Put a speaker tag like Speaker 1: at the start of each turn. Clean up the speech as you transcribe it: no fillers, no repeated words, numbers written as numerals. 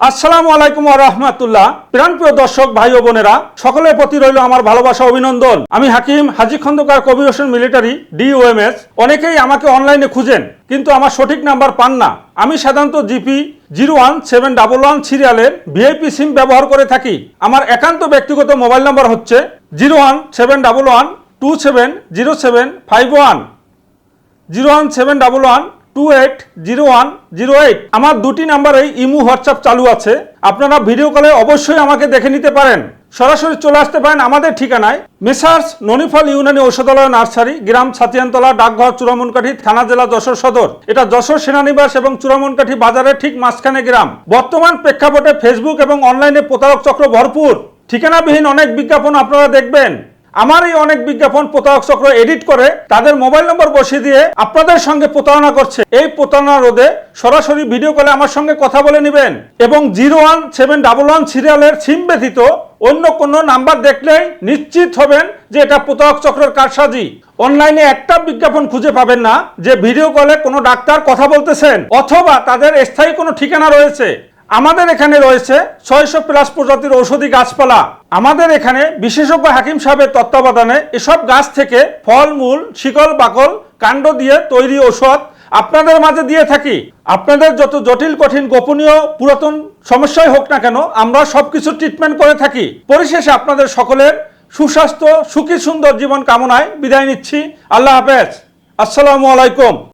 Speaker 1: আসসালামু আলাইকুম ওয়া রাহমাতুল্লাহ। প্রিয় দর্শক ভাই ও বোনেরা, সকলের প্রতি রইল আমার ভালোবাসা অভিনন্দন। আমি হাকিম হাজী খন্দকার কবির হোসেন মিলিটারি DOMS। অনেকেই আমাকে অনলাইনে খুঁজেন কিন্তু আমার সঠিক নাম্বার পান না। আমি সাধারণত GP 01711 সিরিয়ালের VIP সিম ব্যবহার করে থাকি। আমার একান্ত ব্যক্তিগত মোবাইল নাম্বার হচ্ছে 01711270751 01711280108। আমার দুটি নাম্বারেই ইমো হোয়াটসঅ্যাপ চালু আছে। আপনারা ভিডিও কলে অবশ্যই আমাকে দেখে নিতে পারেন। সরাসরি চলে আসতে পারেন আমাদের ঠিকানায় মেসার্স ননিফল ইউনানি ঔষধালয় নার্সারি, গ্রাম ছাতিয়ানতলা, ডাকঘর চূড়ামনকাঠি, থানা জেলা যশোর সদর। এটা যশোর সেনানিবাস এবং চূড়ামনকাঠি বাজারের ঠিক মাঝখানে গ্রাম। বর্তমান প্রেক্ষাপটে ফেসবুক এবং অনলাইনে প্রতারক চক্র ভরপুর। ঠিকানাবিহীন অনেক বিজ্ঞাপন আপনারা দেখবেন। আমার এই অনেক বিজ্ঞাপন প্রতারক চক্র এডিট করে তাদের মোবাইল নম্বর বসিয়ে দিয়ে আপনাদের সঙ্গে প্রতারণা করছে। এই প্রতারণা রোধে সরাসরি ভিডিও কলে আমার সঙ্গে কথা বলে নেবেন এবং 01711 সিরিয়ালের সিম ব্যতীত অন্য কোনো নাম্বার দেখলেই নিশ্চিত হবেন যে এটা প্রতারক চক্রের কারসাজি। অনলাইনে একটা বিজ্ঞাপন খুঁজে পাবেন না যে ভিডিও কলে কোনো ডাক্তার কথা বলতেছেন অথবা তাদের স্থায়ী কোনো ঠিকানা রয়েছে। আমাদের এখানে রয়েছে 600+ প্রজাতির ঔষধি গাছপালা। আমাদের এখানে বিশেষজ্ঞ হাকিম সাহেবের তত্ত্বাবধানে এসব গাছ থেকে ফল, মূল, শিকল, বাকল, কাণ্ড দিয়ে তৈরি ঔষধ আপনাদের মাঝে দিয়ে থাকি। আপনাদের যত জটিল, কঠিন, গোপনীয়, পুরাতন সমস্যাই হোক না কেন, আমরা সবকিছু ট্রিটমেন্ট করে থাকি। পরিশেষে আপনাদের সকলের সুস্বাস্থ্য, সুখী, সুন্দর জীবন কামনায় বিদায় নিচ্ছি। আল্লাহ হাফেজ। আসসালামু আলাইকুম।